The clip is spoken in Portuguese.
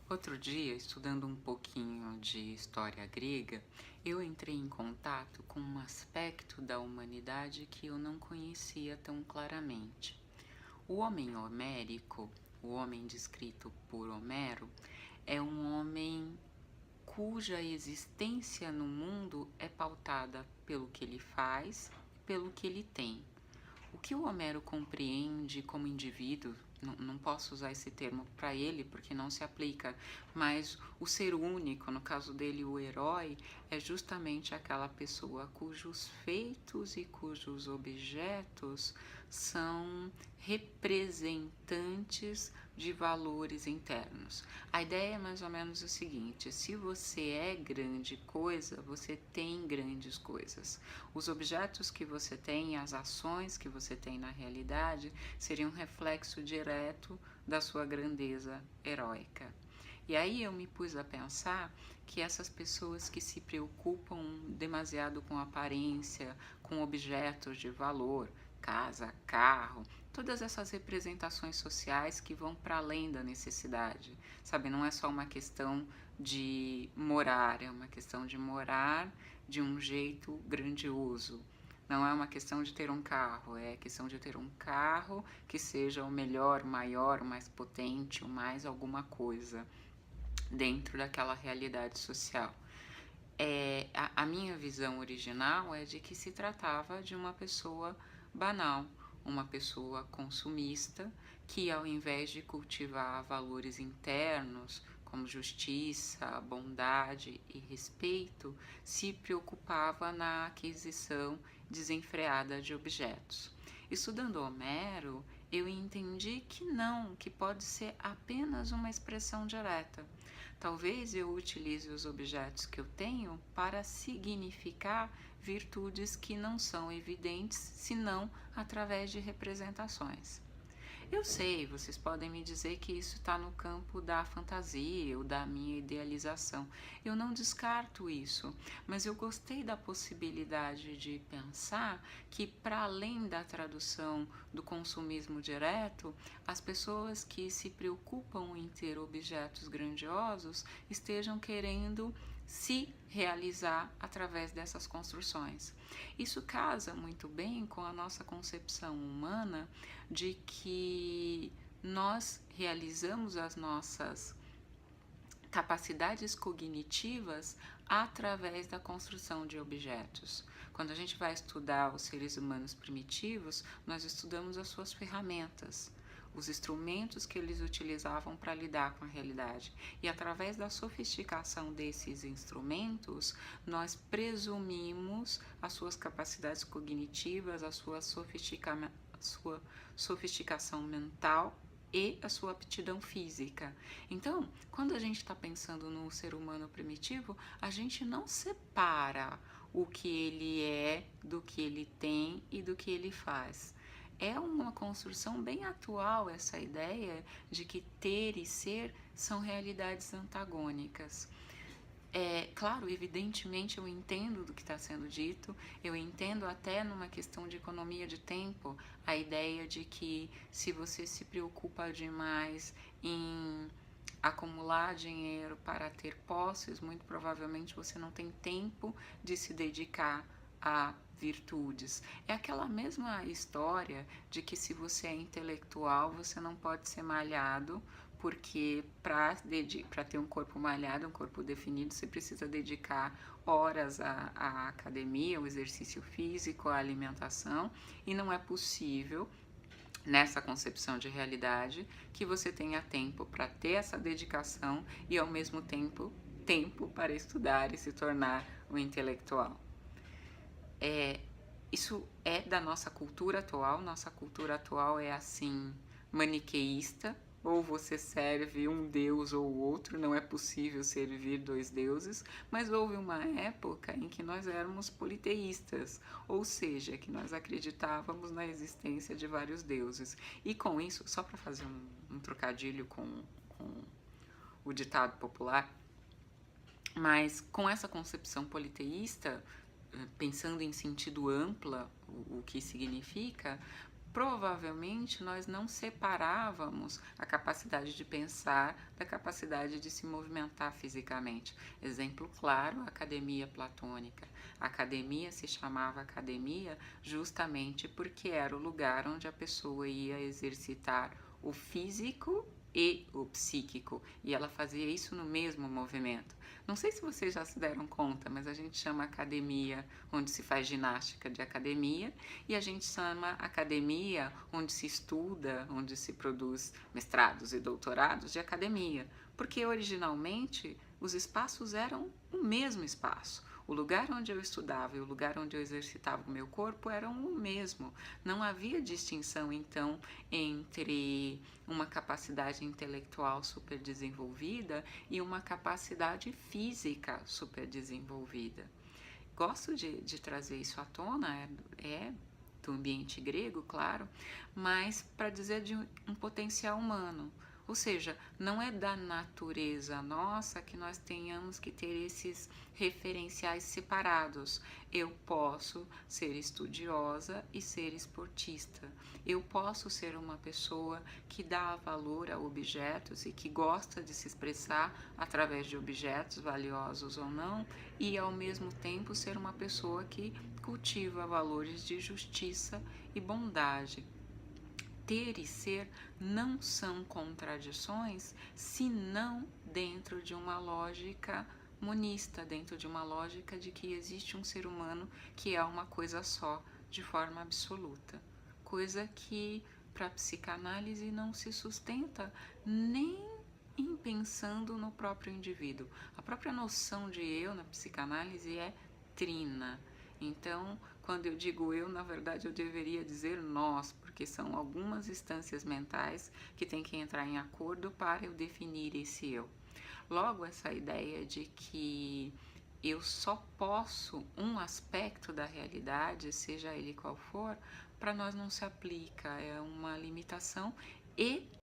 Outro dia, estudando um pouquinho de história grega, eu entrei em contato com um aspecto da humanidade que eu não conhecia tão claramente. O homem homérico, o homem descrito por Homero, é um homem cuja existência no mundo é pautada pelo que ele faz, pelo que ele tem. O que o Homero compreende como indivíduo, não posso usar esse termo para ele porque não se aplica, mas o ser único, no caso dele o herói, é justamente aquela pessoa cujos feitos e cujos objetos são representantes de valores internos. A ideia é mais ou menos o seguinte: se você é grande coisa, você tem grandes coisas. Os objetos que você tem, as ações que você tem na realidade, seriam um reflexo direto da sua grandeza heróica. E aí eu me pus a pensar que essas pessoas que se preocupam demasiado com aparência, com objetos de valor, casa, carro, todas essas representações sociais que vão para além da necessidade, sabe? Não é só uma questão de morar, é uma questão de morar de um jeito grandioso. Não é uma questão de ter um carro, é questão de ter um carro que seja o melhor, o maior, o mais potente, o mais alguma coisa dentro daquela realidade social. A minha visão original é de que se tratava de uma pessoa banal, uma pessoa consumista que, ao invés de cultivar valores internos como justiça, bondade e respeito, se preocupava na aquisição desenfreada de objetos. Estudando Homero, eu entendi que não, que pode ser apenas uma expressão direta. Talvez eu utilize os objetos que eu tenho para significar virtudes que não são evidentes senão através de representações. Eu sei, vocês podem me dizer que isso está no campo da fantasia ou da minha idealização. Eu não descarto isso, mas eu gostei da possibilidade de pensar que, para além da tradução do consumismo direto, as pessoas que se preocupam em ter objetos grandiosos estejam querendo se realizar através dessas construções. Isso casa muito bem com a nossa concepção humana de que nós realizamos as nossas capacidades cognitivas através da construção de objetos. Quando a gente vai estudar os seres humanos primitivos, nós estudamos as suas ferramentas, os instrumentos que eles utilizavam para lidar com a realidade. E através da sofisticação desses instrumentos, nós presumimos as suas capacidades cognitivas, a sua sofisticação mental e a sua aptidão física. Então, quando a gente está pensando no ser humano primitivo, a gente não separa o que ele é do que ele tem e do que ele faz. É uma construção bem atual essa ideia de que ter e ser são realidades antagônicas. Claro, evidentemente eu entendo do que está sendo dito, eu entendo até numa questão de economia de tempo, a ideia de que se você se preocupa demais em acumular dinheiro para ter posses, muito provavelmente você não tem tempo de se dedicar a virtudes. É aquela mesma história de que se você é intelectual, você não pode ser malhado, porque para ter um corpo malhado, um corpo definido, você precisa dedicar horas à academia, ao exercício físico, à alimentação, e não é possível nessa concepção de realidade que você tenha tempo para ter essa dedicação e ao mesmo tempo para estudar e se tornar um intelectual. Isso é da nossa cultura atual é assim, maniqueísta, ou você serve um deus ou outro, não é possível servir dois deuses, mas houve uma época em que nós éramos politeístas, ou seja, que nós acreditávamos na existência de vários deuses. E com isso, só para fazer um trocadilho com o ditado popular, mas com essa concepção politeísta, pensando em sentido ampla o que significa, provavelmente nós não separávamos a capacidade de pensar da capacidade de se movimentar fisicamente. Exemplo claro, a academia platônica. A academia se chamava academia justamente porque era o lugar onde a pessoa ia exercitar o físico e o psíquico, e ela fazia isso no mesmo movimento. Não sei se vocês já se deram conta, mas a gente chama academia onde se faz ginástica de academia, e a gente chama academia onde se estuda, onde se produz mestrados e doutorados de academia, porque originalmente os espaços eram o mesmo espaço. O lugar onde eu estudava e o lugar onde eu exercitava o meu corpo eram o mesmo. Não havia distinção, então, entre uma capacidade intelectual super desenvolvida e uma capacidade física super desenvolvida. Gosto de trazer isso à tona, do ambiente grego, claro, mas para dizer de um potencial humano. Ou seja, não é da natureza nossa que nós tenhamos que ter esses referenciais separados. Eu posso ser estudiosa e ser esportista. Eu posso ser uma pessoa que dá valor a objetos e que gosta de se expressar através de objetos, valiosos ou não, e ao mesmo tempo ser uma pessoa que cultiva valores de justiça e bondade. Ter e ser não são contradições, senão dentro de uma lógica monista, dentro de uma lógica de que existe um ser humano que é uma coisa só, de forma absoluta. Coisa que para a psicanálise não se sustenta nem em pensando no próprio indivíduo. A própria noção de eu na psicanálise é trina. Então, quando eu digo eu, na verdade eu deveria dizer nós, porque são algumas instâncias mentais que têm que entrar em acordo para eu definir esse eu. Logo, essa ideia de que eu só posso um aspecto da realidade, seja ele qual for, para nós não se aplica, é uma limitação e